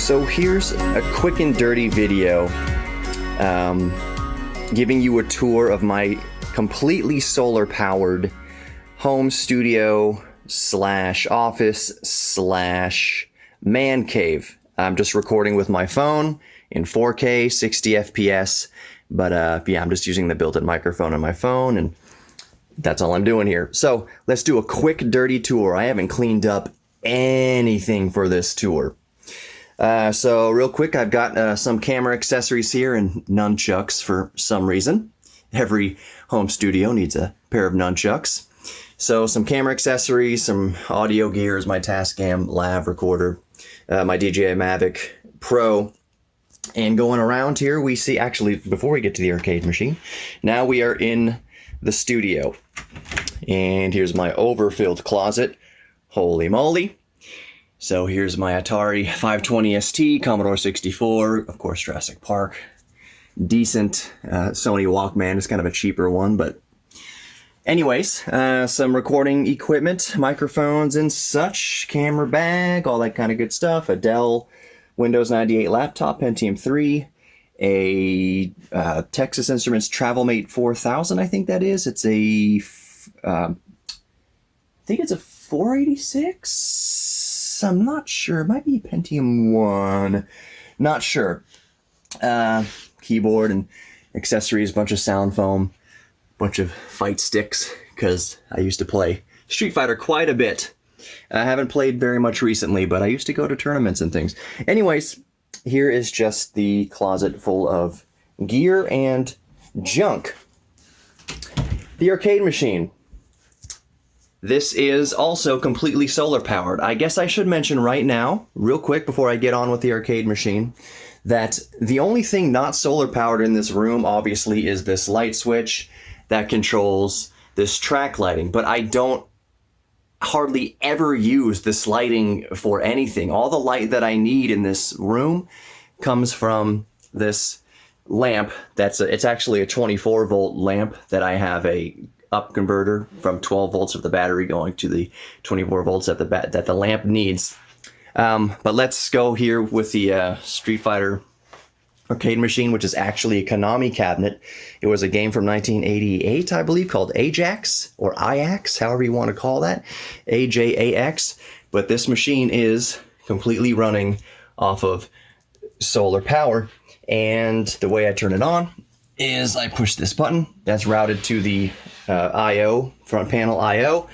So here's a quick and dirty video giving you a tour of my completely solar powered home studio / office / man cave. I'm just recording with my phone in 4K 60 FPS, but yeah, I'm just using the built-in microphone on my phone, and that's all I'm doing here. So let's do a quick dirty tour. I haven't cleaned up anything for this tour. So real quick, I've got some camera accessories here and nunchucks for some reason. Every home studio needs a pair of nunchucks. So some camera accessories, some audio gears, my Tascam lav recorder, my DJI Mavic Pro. And going around here, we see, actually, before we get to the arcade machine, now we are in the studio. And here's my overfilled closet. Holy moly. So here's my Atari 520 ST, Commodore 64, of course Jurassic Park. Decent Sony Walkman, is kind of a cheaper one, but anyways, some recording equipment, microphones and such, camera bag, all that kind of good stuff. A Dell Windows 98 laptop, Pentium 3, a Texas Instruments TravelMate 4000, I think that is. It's a, I think it's a 486? I'm not sure. It might be Pentium 1. Not sure. Keyboard and accessories, bunch of sound foam, bunch of fight sticks, because I used to play Street Fighter quite a bit. I haven't played very much recently, but I used to go to tournaments and things. Anyways, here is just the closet full of gear and junk. The arcade machine. This is also completely solar powered. I guess I should mention right now, real quick before I get on with the arcade machine, that the only thing not solar powered in this room obviously is this light switch that controls this track lighting, but I don't hardly ever use this lighting for anything. All the light that I need in this room comes from this lamp. It's actually a 24 volt lamp that I have a up converter from 12 volts of the battery going to the 24 volts that the lamp needs. But let's go here with the Street Fighter arcade machine, which is actually a Konami cabinet. It was a game from 1988, I believe, called Ajax or Ajax, however you want to call that, AJAX. But this machine is completely running off of solar power, and the way I turn it on is I push this button. That's routed to the I/O, front panel I/O,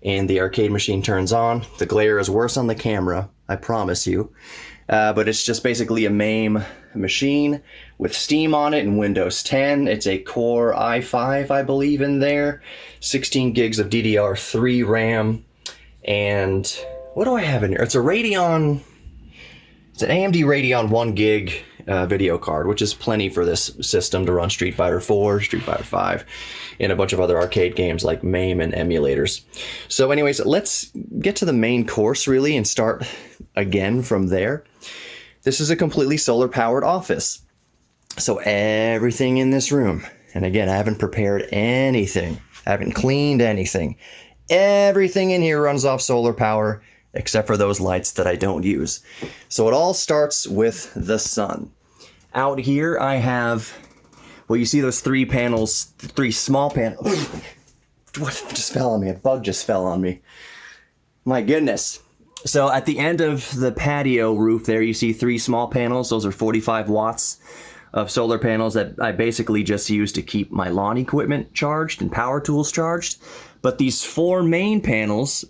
and the arcade machine turns on. The glare is worse on the camera, I promise you. But it's just basically a MAME machine with Steam on it and Windows 10. It's a Core i5, I believe, in there. 16 gigs of DDR3 RAM. And what do I have in here? It's a Radeon. It's an AMD Radeon 1 gig video card, which is plenty for this system to run Street Fighter 4, Street Fighter 5, and a bunch of other arcade games like MAME and emulators. So anyways, let's get to the main course really and start again from there. This is a completely solar powered office. So everything in this room, and again, I haven't prepared anything. I haven't cleaned anything. Everything in here runs off solar power, except for those lights that I don't use. So it all starts with the sun. Out here I have, well, you see those three panels, three small panels. What just fell on me? A bug just fell on me. My goodness. So at the end of the patio roof there, you see three small panels. Those are 45 watts of solar panels that I basically just use to keep my lawn equipment charged and power tools charged. But these four main panels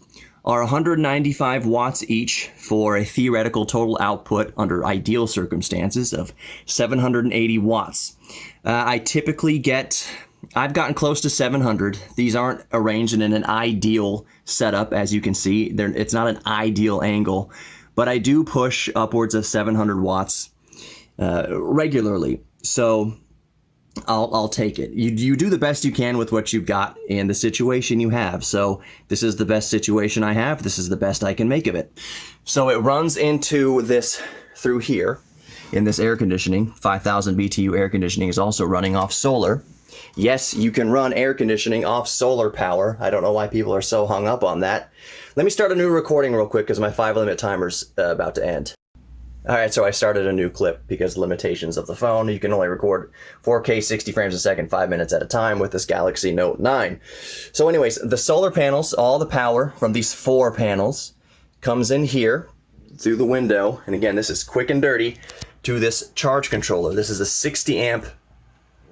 are 195 watts each for a theoretical total output under ideal circumstances of 780 watts. I've gotten close to 700. These aren't arranged in an ideal setup, as you can see. It's not an ideal angle, but I do push upwards of 700 watts regularly. So I'll take it. You do the best you can with what you've got in the situation you have. So this is the best situation I have. This is the best I can make of it. So it runs into this through here in this air conditioning. 5,000 BTU air conditioning is also running off solar. Yes, you can run air conditioning off solar power. I don't know why people are so hung up on that. Let me start a new recording real quick because my 5 limit timer's about to end. All right, so I started a new clip because limitations of the phone. You can only record 4K 60 frames a second, 5 minutes at a time with this Galaxy Note 9. So anyways, the solar panels, all the power from these 4 panels comes in here through the window. And again, this is quick and dirty to this charge controller. This is a 60 amp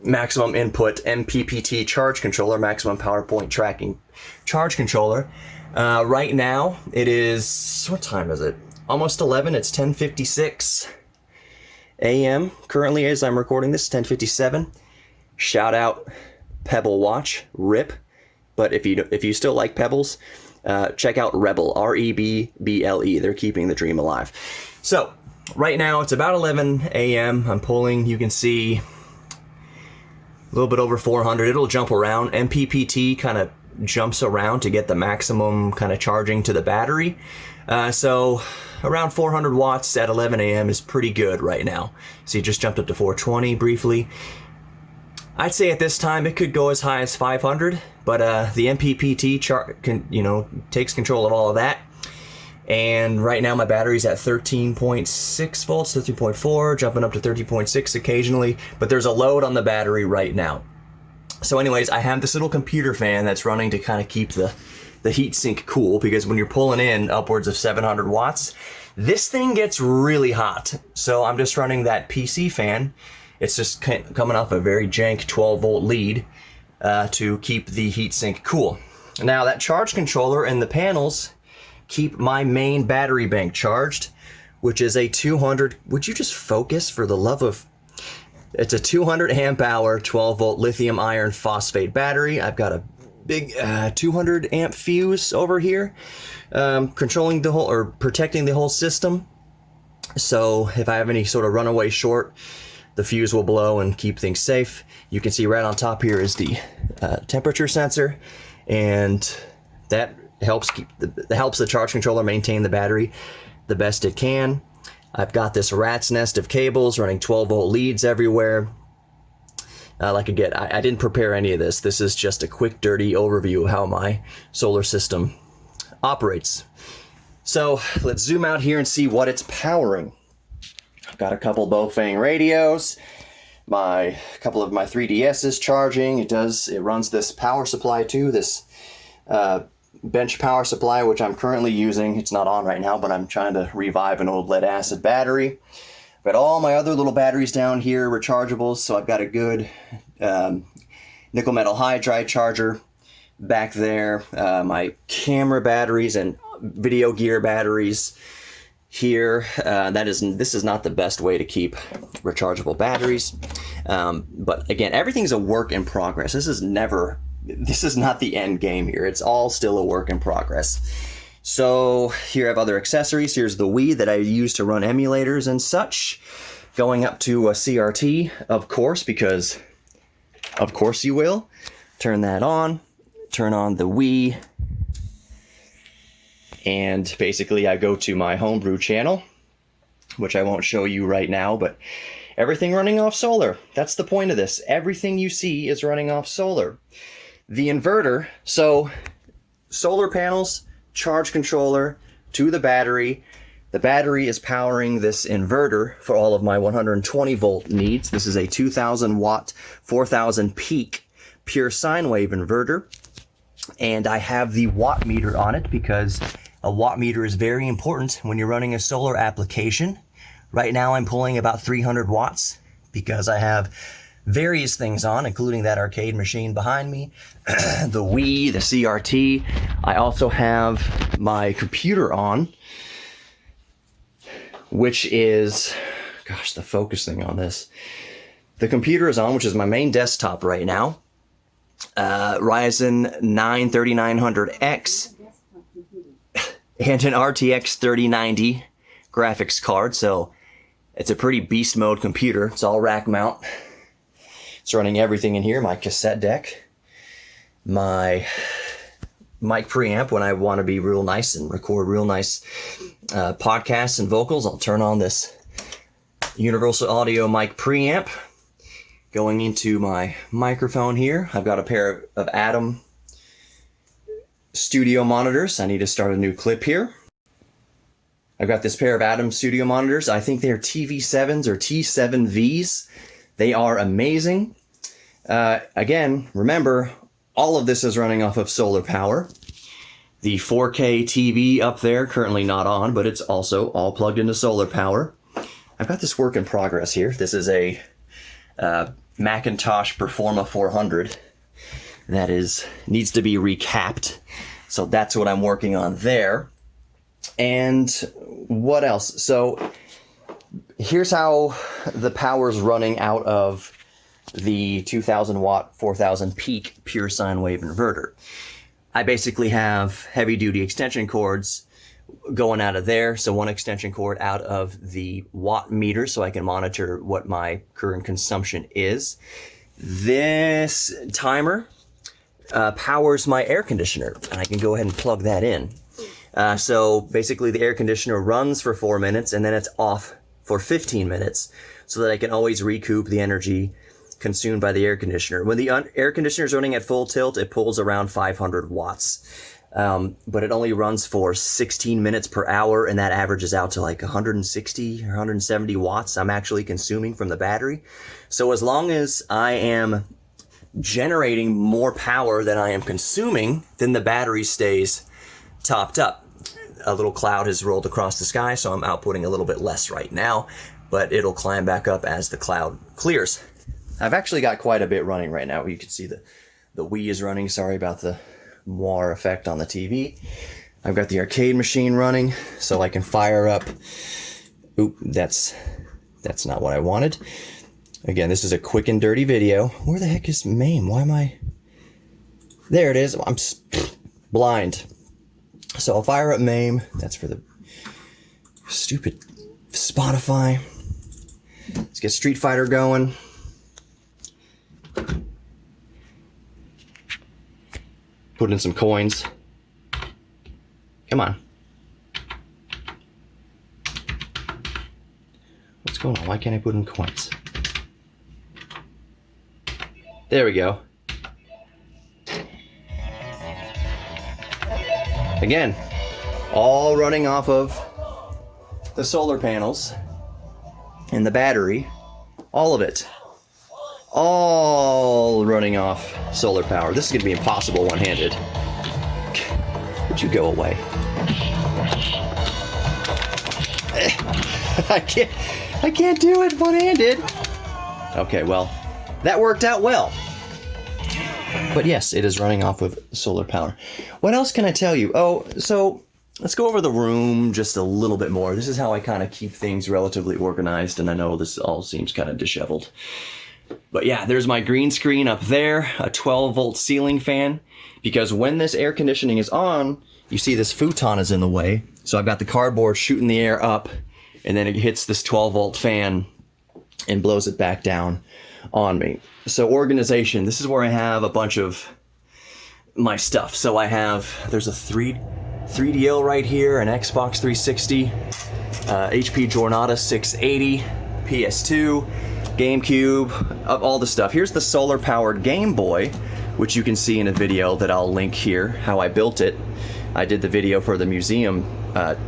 maximum input MPPT charge controller, maximum power point tracking charge controller. Right now, it is, what time is it? Almost 11. It's 10:56 a.m. currently as I'm recording this, 10:57. Shout out Pebble Watch, RIP. But if you still like Pebbles, check out Rebel, R-E-B-B-L-E. They're keeping the dream alive. So right now it's about 11 a.m. I'm pulling, you can see a little bit over 400. It'll jump around. MPPT kind of jumps around to get the maximum kind of charging to the battery. So around 400 watts at 11 a.m. is pretty good right now. So you just jumped up to 420 briefly. I'd say at this time it could go as high as 500, but the MPPT takes control of all of that. And right now my battery's at 13.6 volts, 13.4, jumping up to 13.6 occasionally, but there's a load on the battery right now. So anyways, I have this little computer fan that's running to kind of keep the heat sink cool, because when you're pulling in upwards of 700 watts, this thing gets really hot. So I'm just running that PC fan. It's just coming off a very jank 12 volt lead to keep the heat sink cool. Now that charge controller and the panels keep my main battery bank charged, which is a 200, would you just focus for the love of, it's a 200 amp hour, 12 volt lithium iron phosphate battery. I've got a big 200 amp fuse over here, controlling the whole, or protecting the whole system. So if I have any sort of runaway short, the fuse will blow and keep things safe. You can see right on top here is the temperature sensor, and that helps helps the charge controller maintain the battery the best it can. I've got this rat's nest of cables running 12 volt leads everywhere. Like again, I didn't prepare any of this. This is just a quick, dirty overview of how my solar system operates. So let's zoom out here and see what it's powering. I've got a couple Bofang radios. A couple of my 3DS is charging. It runs this power supply too. This bench power supply, which I'm currently using. It's not on right now, but I'm trying to revive an old lead acid battery. But all my other little batteries down here, rechargeables, so I've got a good nickel metal hydride charger back there. My camera batteries and video gear batteries here. This is not the best way to keep rechargeable batteries. But again, everything's a work in progress. This is not the end game here. It's all still a work in progress. So here I have other accessories. Here's the Wii that I use to run emulators and such. Going up to a CRT, of course, because of course you will. Turn that on. Turn on the Wii. And basically I go to my homebrew channel, which I won't show you right now, but everything running off solar. That's the point of this. Everything you see is running off solar. The inverter, so solar panels, charge controller to the battery. The battery is powering this inverter for all of my 120 volt needs. This is a 2000 watt, 4000 peak pure sine wave inverter. And I have the watt meter on it because a watt meter is very important when you're running a solar application. Right now I'm pulling about 300 watts because I have various things on, including that arcade machine behind me, the Wii, the CRT. I also have my computer on, which is, gosh, the focus thing on this. The computer is on, which is my main desktop right now. Ryzen 9 3900X and an RTX 3090 graphics card. So it's a pretty beast mode computer. It's all rack mount. It's running everything in here, my cassette deck, my mic preamp when I want to be real nice and record real nice podcasts and vocals. I'll turn on this universal audio mic preamp. Going into my microphone here, I've got a pair of Atom studio monitors. I need to start a new clip here. I've got this pair of Atom Studio monitors. I think they're TV7s or T7Vs. They are amazing. Again, remember, all of this is running off of solar power. The 4K TV up there, currently not on, but it's also all plugged into solar power. I've got this work in progress here. This is a Macintosh Performa 400 that needs to be recapped. So that's what I'm working on there. And what else? So here's how the power's running out of the 2000 watt, 4000 peak pure sine wave inverter. I basically have heavy duty extension cords going out of there. So one extension cord out of the watt meter so I can monitor what my current consumption is. This timer powers my air conditioner, and I can go ahead and plug that in. So basically the air conditioner runs for 4 minutes and then it's off for 15 minutes so that I can always recoup the energy consumed by the air conditioner. When the air conditioner is running at full tilt, it pulls around 500 watts. But it only runs for 16 minutes per hour, and that averages out to like 160 or 170 watts I'm actually consuming from the battery. So as long as I am generating more power than I am consuming, then the battery stays topped up. A little cloud has rolled across the sky, so I'm outputting a little bit less right now, but it'll climb back up as the cloud clears. I've actually got quite a bit running right now. You can see the Wii is running. Sorry about the moire effect on the TV. I've got the arcade machine running, so I can fire up. Oop, that's not what I wanted. Again, this is a quick and dirty video. Where the heck is MAME? Why am I... There it is. I'm blind. So I'll fire up MAME. That's for the stupid Spotify. Let's get Street Fighter going. Put in some coins. Come on. What's going on? Why can't I put in coins? There we go. Again, all running off of the solar panels and the battery. All of it. All running off solar power. This is going to be impossible one-handed. Would you go away? I can't do it one-handed. Okay, well, that worked out well. But yes, it is running off of solar power. What else can I tell you? Oh, so let's go over the room just a little bit more. This is how I kind of keep things relatively organized, and I know this all seems kind of disheveled. But yeah, there's my green screen up there, a 12-volt ceiling fan, because when this air conditioning is on, you see this futon is in the way. So I've got the cardboard shooting the air up, and then it hits this 12-volt fan and blows it back down on me. So organization, this is where I have a bunch of my stuff. So there's a 3DO right here, an Xbox 360, HP Jornada 680, PS2, GameCube, all the stuff. Here's the solar-powered Game Boy, which you can see in a video that I'll link here, how I built it. I did the video for the museum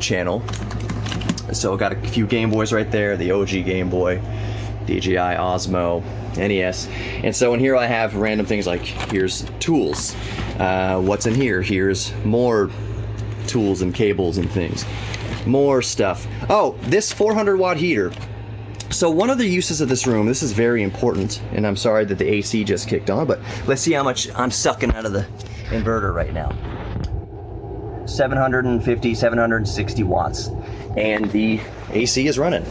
channel. So I got a few Game Boys right there, the OG Game Boy, DJI Osmo, NES. And so in here I have random things like, here's tools. What's in here? Here's more tools and cables and things. More stuff. Oh, this 400 watt heater. So one of the uses of this room, this is very important, and I'm sorry that the AC just kicked on, but let's see how much I'm sucking out of the inverter right now. 750, 760 watts. And the AC is running.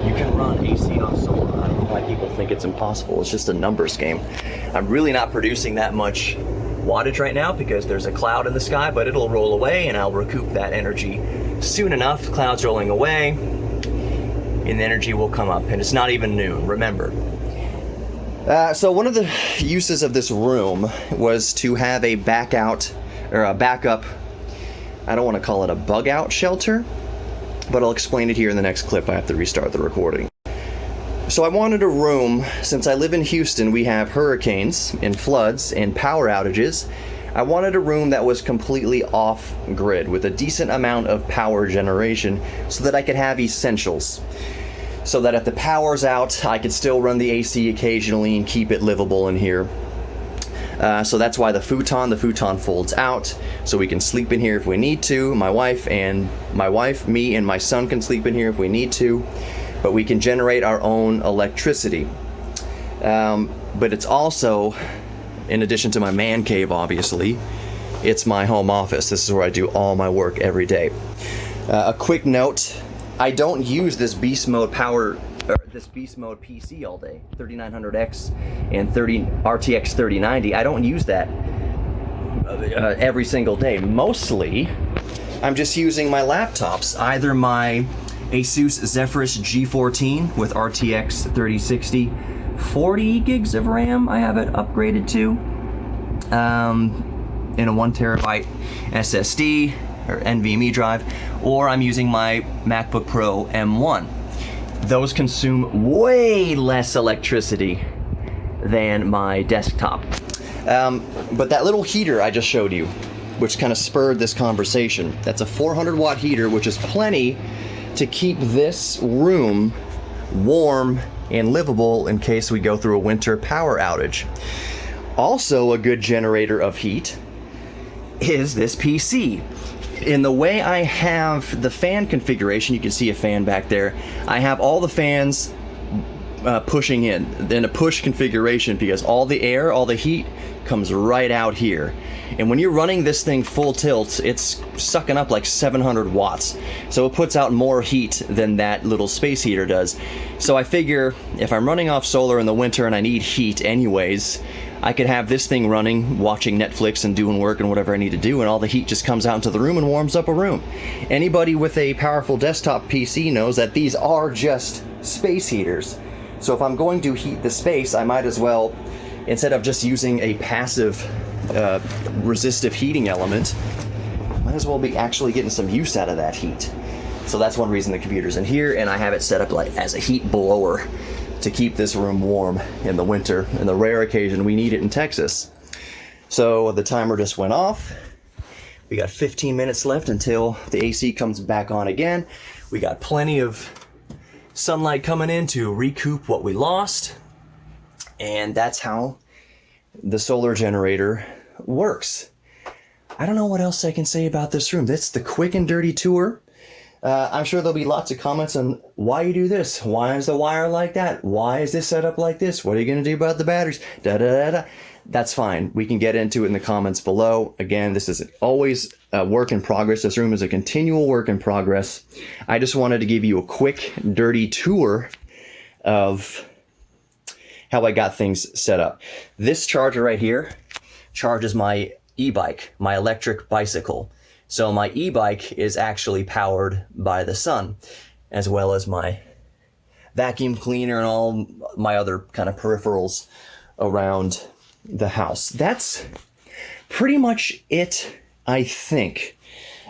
You can run AC on solar. I don't know why people think it's impossible. It's just a numbers game. I'm really not producing that much wattage right now because there's a cloud in the sky, but it'll roll away and I'll recoup that energy soon enough. The cloud's rolling away and the energy will come up. And it's not even noon, remember. So one of the uses of this room was to have a backup, I don't want to call it a bug out shelter, but I'll explain it here in the next clip. I have to restart the recording. So I wanted a room, since I live in Houston, we have hurricanes and floods and power outages. I wanted a room that was completely off grid with a decent amount of power generation so that I could have essentials. So that if the power's out, I could still run the AC occasionally and keep it livable in here. So that's why the futon folds out, so we can sleep in here if we need to. My wife, me, and my son can sleep in here if we need to, but we can generate our own electricity. But it's also, in addition to my man cave, obviously, it's my home office. This is where I do all my work every day. A quick note, I don't use this beast mode PC all day, 3900X and RTX 3090. I don't use that every single day. Mostly, I'm just using my laptops, either my Asus Zephyrus G14 with RTX 3060, 40 gigs of RAM I have it upgraded to, in a 1 terabyte SSD or NVMe drive, or I'm using my MacBook Pro M1. Those consume way less electricity than my desktop. But that little heater I just showed you, which kind of spurred this conversation, that's a 400 watt heater, which is plenty to keep this room warm and livable in case we go through a winter power outage. Also a good generator of heat is this PC. In the way I have the fan configuration, you can see a fan back there, I have all the fans pushing in a push configuration, because all the air, all the heat comes right out here. And when you're running this thing full tilt, it's sucking up like 700 watts. So it puts out more heat than that little space heater does. So I figure if I'm running off solar in the winter and I need heat anyways, I could have this thing running, watching Netflix and doing work and whatever I need to do, and all the heat just comes out into the room and warms up a room. Anybody with a powerful desktop PC knows that these are just space heaters. So if I'm going to heat the space, I might as well, instead of just using a passive resistive heating element, might as well be actually getting some use out of that heat. So that's one reason the computer's in here, and I have it set up like as a heat blower to keep this room warm in the winter, and the rare occasion we need it in Texas. So the timer just went off. We got 15 minutes left until the AC comes back on again. We got plenty of sunlight coming in to recoup what we lost. And that's how the solar generator works. I don't know what else I can say about this room. That's the quick and dirty tour. I'm sure there'll be lots of comments on why you do this. Why is the wire like that? Why is this set up like this? What are you going to do about the batteries? Da da da da. That's fine. We can get into it in the comments below. Again, this is always a work in progress. This room is a continual work in progress. I just wanted to give you a quick, dirty tour of how I got things set up. This charger right here charges my e-bike, my electric bicycle. So my e-bike is actually powered by the sun, as well as my vacuum cleaner and all my other kind of peripherals around the house. That's pretty much it, I think.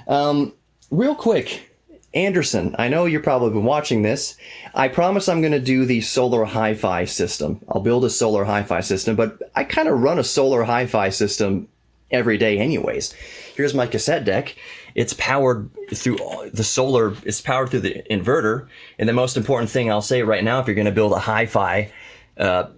Real quick, Anderson, I know you're probably been watching this. I promise I'm going to do the solar hi-fi system. I'll build a solar hi-fi system, but I kind of run a solar hi-fi system every day anyways. Here's my cassette deck. It's powered through the solar, it's powered through the inverter. And the most important thing I'll say right now, if you're going to build a hi-fi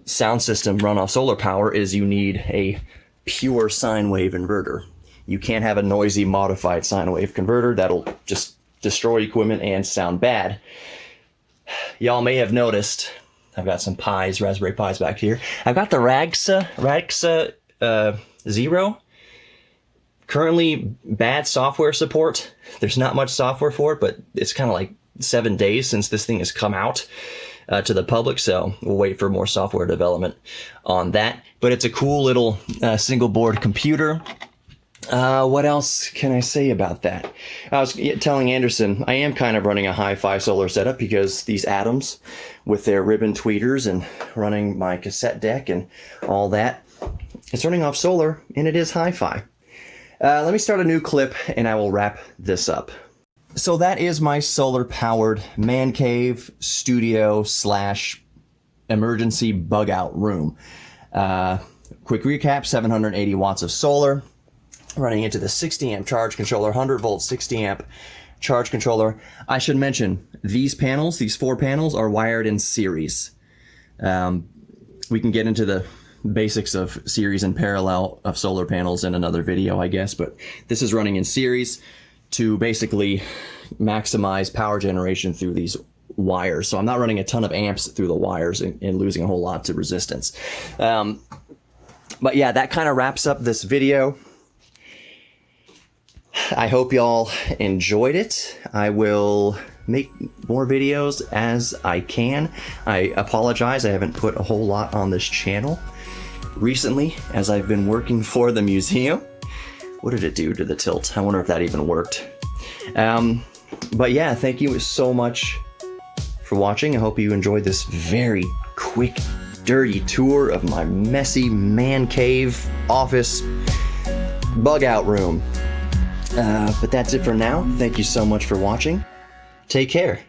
sound system run off solar power, is you need a pure sine wave inverter. You can't have a noisy modified sine wave converter. That'll just destroy equipment and sound bad. Y'all may have noticed, I've got some pies, Raspberry Pis back here. I've got the Ragsa Zero. Currently bad software support. There's not much software for it, but it's kind of like 7 days since this thing has come out to the public, so we'll wait for more software development on that. But it's a cool little single board computer. What else can I say about that? I was telling Anderson, I am kind of running a hi-fi solar setup because these Atoms with their ribbon tweeters and running my cassette deck and all that, it's running off solar, and it is hi-fi. Let me start a new clip and I will wrap this up. So that is my solar powered man cave studio / emergency bug out room. Quick recap, 780 watts of solar, running into the 60 amp charge controller, 100 volt 60 amp charge controller. I should mention these panels, these 4 panels, are wired in series. We can get into the basics of series and parallel of solar panels in another video, I guess, but this is running in series to basically maximize power generation through these wires. So I'm not running a ton of amps through the wires and losing a whole lot to resistance. But yeah, that kind of wraps up this video. I hope y'all enjoyed it. I will make more videos as I can. I apologize, I haven't put a whole lot on this channel recently as I've been working for the museum. What did it do to the tilt? I wonder if that even worked. But yeah, thank you so much for watching. I hope you enjoyed this very quick, dirty tour of my messy man cave office bug out room. But that's it for now. Thank you so much for watching. Take care.